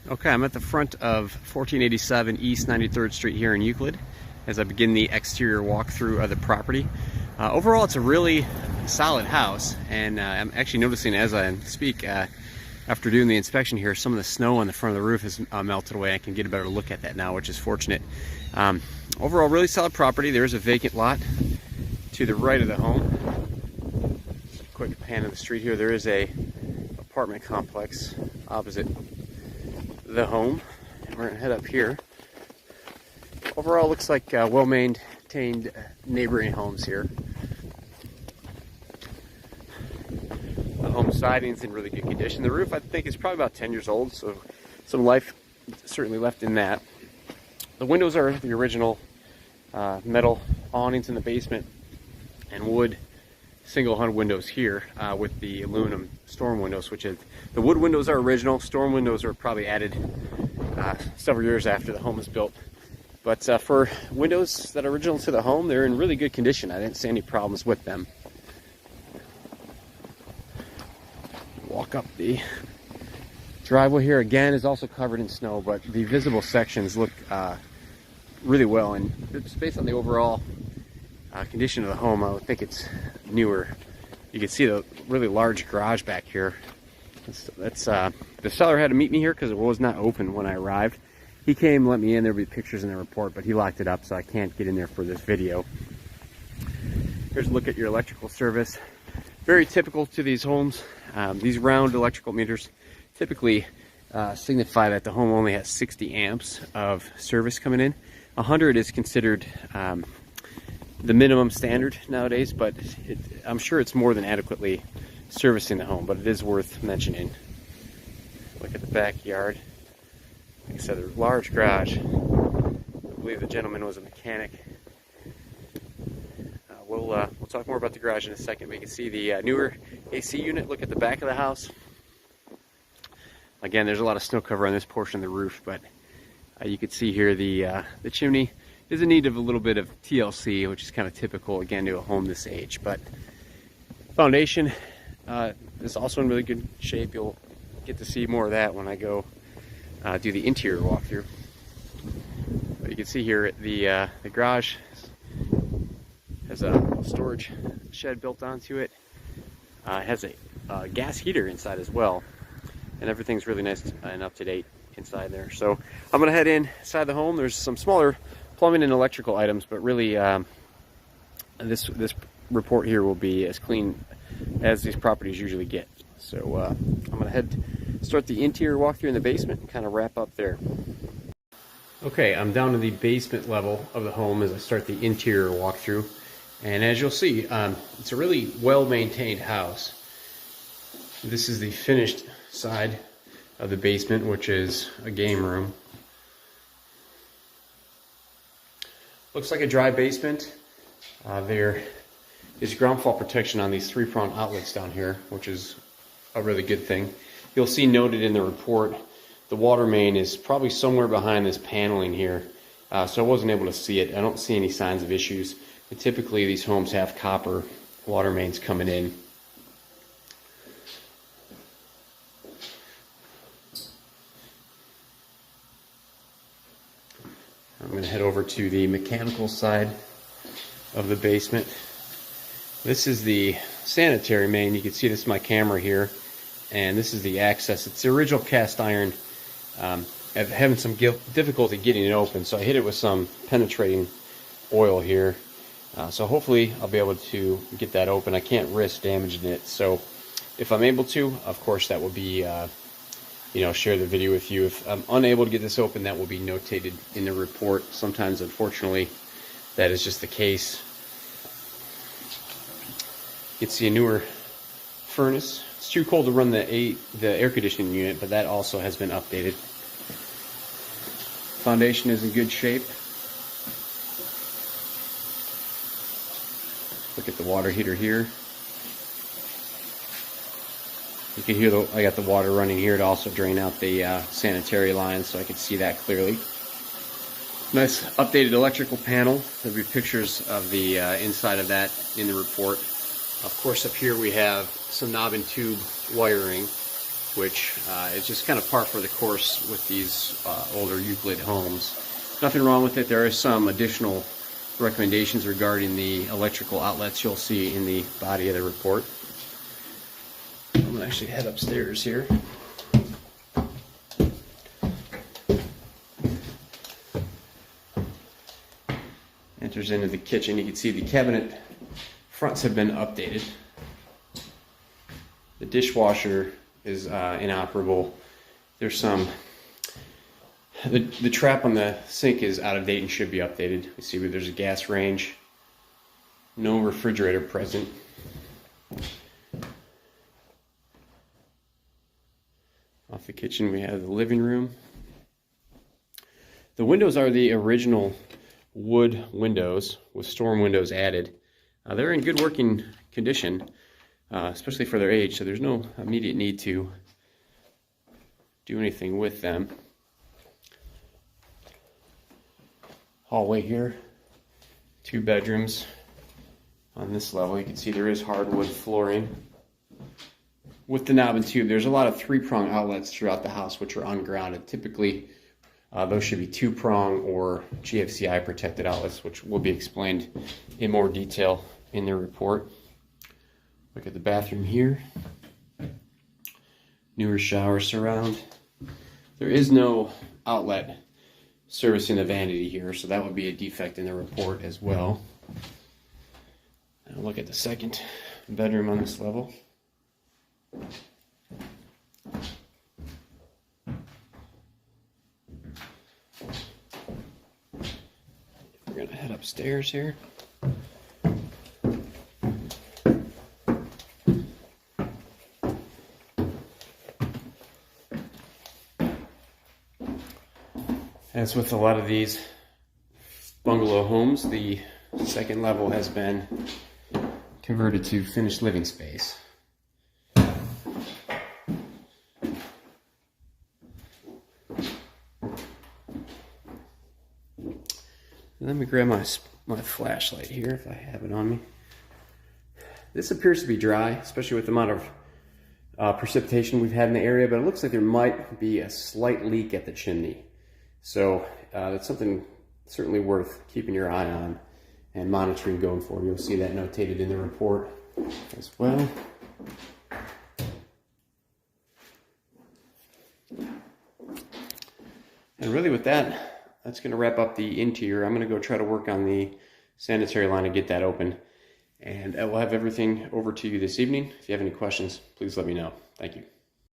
Okay, I'm at the front of 1487 East 93rd Street here in Euclid as I begin the exterior walkthrough of the property. Overall, it's a really solid house, and I'm actually noticing as I speak, after doing the inspection here, some of the snow on the front of the roof has melted away. I can get a better look at that now, which is fortunate. Overall, really solid property. There is a vacant lot to the right of the home. Just a quick pan of the street here. There is a apartment complex opposite the home, and we're gonna head up here. Overall, looks like well-maintained neighboring homes here. The home siding's in really good condition. The roof, I think, is probably about 10 years old, so some life certainly left in that. The windows are the original metal awnings in the basement and wood single hung windows here with the aluminum storm windows, which is, the wood windows are original. Storm windows are probably added several years after the home was built. But for windows that are original to the home, they're in really good condition. I didn't see any problems with them. Walk up the driveway here. Again, is also covered in snow, but the visible sections look really well, and it's based on the overall condition of the home. I would think it's newer. You can see the really large garage back here. That's the seller had to meet me here because it was not open when I arrived. He came, let me in. There'll be pictures in the report, but he locked it up, so I can't get in there for this video. Here's a look at your electrical service. Very typical to these homes. These round electrical meters typically signify that the home only has 60 amps of service coming in. 100 is considered the minimum standard nowadays, but I'm sure it's more than adequately servicing the home, but it is worth mentioning. Look at the backyard. Like I said, there's a large garage. I believe the gentleman was a mechanic. We'll talk more about the garage in a second. We can see the newer AC unit. Look at the back of the house. Again, there's a lot of snow cover on this portion of the roof, but you can see here the chimney is in need of a little bit of TLC, which is kind of typical, again, to a home this age. But foundation is also in really good shape. You'll get to see more of that when I go do the interior walkthrough. But you can see here the garage has a storage shed built onto it. It has a gas heater inside as well, and everything's really nice and up to date inside there. So I'm gonna head inside the home. There's some smaller plumbing and electrical items, but really this report here will be as clean as these properties usually get. So I'm gonna start the interior walkthrough in the basement and kind of wrap up there. Okay, I'm down to the basement level of the home as I start the interior walkthrough. And as you'll see, it's a really well-maintained house. This is the finished side of the basement, which is a game room. Looks like a dry basement. There is ground fault protection on these 3-prong outlets down here, which is a really good thing. You'll see noted in the report, the water main is probably somewhere behind this paneling here, so I wasn't able to see it. I don't see any signs of issues. But typically these homes have copper water mains coming in. I'm going to head over to the mechanical side of the basement. This is the sanitary main. You can see this is my camera here, and this is the access. It's the original cast iron. I'm having some difficulty getting it open, so I hit it with some penetrating oil here. So hopefully I'll be able to get that open. I can't risk damaging it, so if I'm able to, of course that will be share the video with you. If I'm unable to get this open, that will be notated in the report. Sometimes, unfortunately, that is just the case. You can see a newer furnace. It's too cold to run the air conditioning unit, but that also has been updated. Foundation is in good shape. Look at the water heater here. You can hear I got the water running here to also drain out the sanitary lines, so I can see that clearly. Nice updated electrical panel. There'll be pictures of the inside of that in the report. Of course, up here we have some knob and tube wiring. which is just kind of par for the course with these older Euclid homes. Nothing wrong with it. There are some additional recommendations regarding the electrical outlets you'll see in the body of the report. I'm going to actually head upstairs here. Enters into the kitchen. You can see the cabinet fronts have been updated. The dishwasher is inoperable. There's some, the trap on the sink is out of date and should be updated. You see where there's a gas range. No refrigerator present. Off the kitchen we have the living room. The windows are the original wood windows with storm windows added. They're in good working condition, especially for their age, so there's no immediate need to do anything with them. Hallway here, 2 bedrooms. On this level you can see there is hardwood flooring. With the knob and tube, there's a lot of 3-prong outlets throughout the house which are ungrounded. Typically those should be 2-prong or GFCI protected outlets, which will be explained in more detail in the report. Look at the bathroom here. Newer shower surround. There is no outlet servicing the vanity here, so that would be a defect in the report as well. Now look at the second bedroom on this level. We're going to head upstairs here. As with a lot of these bungalow homes, the second level has been converted to finished living space. Let me grab my flashlight here if I have it on me. This appears to be dry, especially with the amount of precipitation we've had in the area, but it looks like there might be a slight leak at the chimney. So that's something certainly worth keeping your eye on and monitoring going forward. You'll see that notated in the report as well. And really with that, that's going to wrap up the interior. I'm going to go try to work on the sanitary line and get that open. And I will have everything over to you this evening. If you have any questions, please let me know. Thank you.